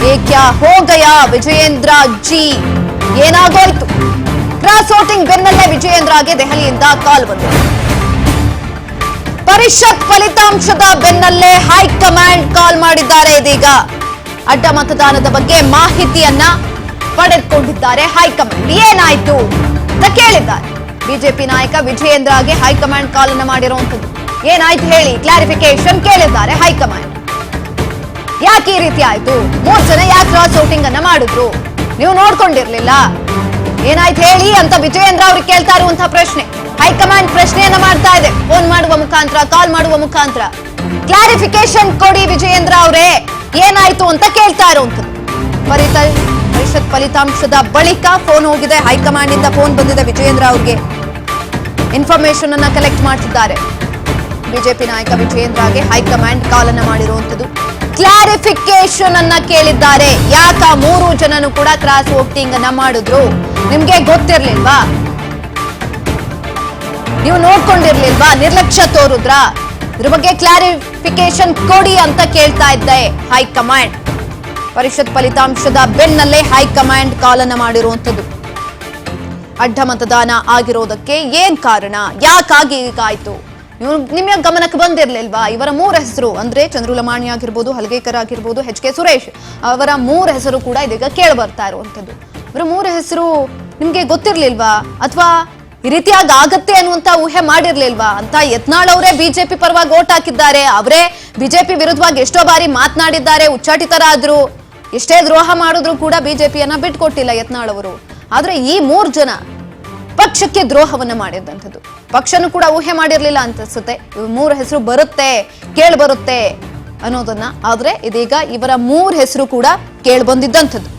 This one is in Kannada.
ये क्या हो गया ವಿಜಯೇಂದ್ರ ಜಿ ಏನಾಗೋಯ್ತು? ಕ್ರಾಸ್ ವೋಟಿಂಗ್ ಬೆನ್ನಲ್ಲೇ ವಿಜಯೇಂದ್ರಗೆ ದೆಹಲಿಯಿಂದ ಕಾಲ್ ಬಂದಿದೆ. ಪರಿಷತ್ ಫಲಿತಾಂಶದ ಬೆನ್ನಲ್ಲೇ ಹೈಕಮಾಂಡ್ ಕಾಲ್ ಮಾಡಿದ್ದಾರೆ. ಇದೀಗ ಅಡ್ಡ ಮತದಾನದ ಬಗ್ಗೆ ಮಾಹಿತಿಯನ್ನ ಪಡೆದುಕೊಂಡಿದ್ದಾರೆ ಹೈಕಮಾಂಡ್. ಏನಾಯ್ತು ಅಂತ ಕೇಳಿದ್ದಾರೆ. ಬಿಜೆಪಿ ನಾಯಕ ವಿಜಯೇಂದ್ರಗೆ ಹೈಕಮಾಂಡ್ ಕಾಲ್ ಅನ್ನು ಮಾಡಿರುವಂತದ್ದು. ಏನಾಯ್ತು ಹೇಳಿ, ಕ್ಲಾರಿಫಿಕೇಶನ್ ಕೇಳಿದ್ದಾರೆ ಹೈಕಮಾಂಡ್. ಯಾಕೆ ಈ ರೀತಿ ಆಯ್ತು? 3 ಜನ ಯಾಕೆ ಕ್ರಾಸ್ ವೋಟಿಂಗ್ ಅನ್ನ ಮಾಡಿದ್ರು? ನೀವು ನೋಡ್ಕೊಂಡಿರ್ಲಿಲ್ಲ? ಏನಾಯ್ತು ಹೇಳಿ ಅಂತ ವಿಜಯೇಂದ್ರ ಅವ್ರಿಗೆ ಕೇಳ್ತಾ ಇರುವಂತಹ ಪ್ರಶ್ನೆ. ಹೈಕಮಾಂಡ್ ಪ್ರಶ್ನೆಯನ್ನ ಮಾಡ್ತಾ ಇದೆ, ಫೋನ್ ಮಾಡುವ ಮುಖಾಂತರ, ಕಾಲ್ ಮಾಡುವ ಮುಖಾಂತರ. ಕ್ಲಾರಿಫಿಕೇಶನ್ ಕೊಡಿ ವಿಜಯೇಂದ್ರ ಅವರೇ, ಏನಾಯ್ತು ಅಂತ ಕೇಳ್ತಾ ಇರುವಂತದ್ದು. ಪರಿಷತ್ ಫಲಿತಾಂಶದ ಬಳಿಕ ಫೋನ್ ಹೋಗಿದೆ, ಹೈಕಮಾಂಡ್ ಇಂದ ಫೋನ್ ಬಂದಿದೆ ವಿಜಯೇಂದ್ರ ಅವ್ರಿಗೆ. ಇನ್ಫಾರ್ಮೇಶನ್ ಅನ್ನ ಕಲೆಕ್ಟ್ ಮಾಡ್ತಿದ್ದಾರೆ. ಬಿಜೆಪಿ ನಾಯಕ ವಿಜಯೇಂದ್ರಗೆ ಹೈಕಮಾಂಡ್ ಕಾಲ್ ಅನ್ನ ಮಾಡಿರುವಂತದ್ದು. ಕ್ಲಾರಿಫಿಕೇಶನ್ ಅನ್ನ ಕೇಳಿದ್ದಾರೆ. ಯಾಕ 3 ಜನನು ಕೂಡ ಕ್ರಾಸ್ ವೋಟಿಂಗ್ ಅನ್ನ ಮಾಡಿದ್ರು? ನಿಮ್ಗೆ ಗೊತ್ತಿರ್ಲಿಲ್ವಾ? ನೀವು ನೋಡ್ಕೊಂಡಿರ್ಲಿಲ್ವಾ? ನಿರ್ಲಕ್ಷ್ಯ ತೋರುದ್ರ? ಇದ್ರ ಬಗ್ಗೆ ಕ್ಲಾರಿಫಿಕೇಶನ್ ಕೊಡಿ ಅಂತ ಕೇಳ್ತಾ ಇದ್ದೆ ಹೈಕಮಾಂಡ್. ಪರಿಷತ್ ಫಲಿತಾಂಶದ ಬೆನ್ನಲ್ಲೇ ಹೈಕಮಾಂಡ್ ಕಾಲ್ ಅನ್ನ ಮಾಡಿರುವಂತದ್ದು. ಅಡ್ಡ ಮತದಾನ ಆಗಿರೋದಕ್ಕೆ ಏನ್ ಕಾರಣ? ಯಾಕಾಗಿ ಹೀಗಾಯ್ತು? ನಿಮ್ಮ ಗಮನಕ್ಕೆ ಬಂದಿರ್ಲಿಲ್ವಾ? ಇವರ 3 ಹೆಸರು ಅಂದ್ರೆ ಚಂದ್ರಲಮಾಣಿ ಆಗಿರ್ಬೋದು, ಹಲಗೇಕರ್ ಆಗಿರ್ಬೋದು, HK ಸುರೇಶ್ ಅವರ 3 ಹೆಸರು ಕೂಡ ಇದೀಗ ಕೇಳಿ ಬರ್ತಾ ಇರುವಂತದ್ದು. ಇವರ 3 ಹೆಸರು ನಿಮ್ಗೆ ಗೊತ್ತಿರ್ಲಿಲ್ವಾ? ಅಥವಾ ಈ ರೀತಿಯಾಗಿ ಆಗತ್ತೆ ಅನ್ನುವಂತ ಊಹೆ ಮಾಡಿರ್ಲಿಲ್ವಾ ಅಂತ ಯತ್ನಾಳ್ ಅವರೇ ಬಿಜೆಪಿ ಪರವಾಗಿ ಓಟ್ ಹಾಕಿದ್ದಾರೆ. ಅವರೇ ಬಿಜೆಪಿ ವಿರುದ್ಧವಾಗಿ ಎಷ್ಟೋ ಬಾರಿ ಮಾತನಾಡಿದ್ದಾರೆ, ಉಚ್ಚಾಟಿತರಾದ್ರು. ಎಷ್ಟೇ ದ್ರೋಹ ಮಾಡಿದ್ರು ಕೂಡ ಬಿಜೆಪಿಯನ್ನ ಬಿಟ್ಕೊಟ್ಟಿಲ್ಲ ಯತ್ನಾಳ್ ಅವರು. ಆದ್ರೆ ಈ 3 ಜನ ಪಕ್ಷಕ್ಕೆ ದ್ರೋಹವನ್ನ ಮಾಡಿದಂಥದ್ದು. ಪಕ್ಷನೂ ಕೂಡ ಊಹೆ ಮಾಡಿರ್ಲಿಲ್ಲ ಅಂತ ಅನ್ಸುತ್ತೆ. 3 ಹೆಸರು ಬರುತ್ತೆ, ಕೇಳಿ ಬರುತ್ತೆ ಅನ್ನೋದನ್ನ. ಆದ್ರೆ ಇದೀಗ ಇವರ 3 ಹೆಸರು ಕೂಡ ಕೇಳಿ ಬಂದಿದ್ದಂಥದ್ದು.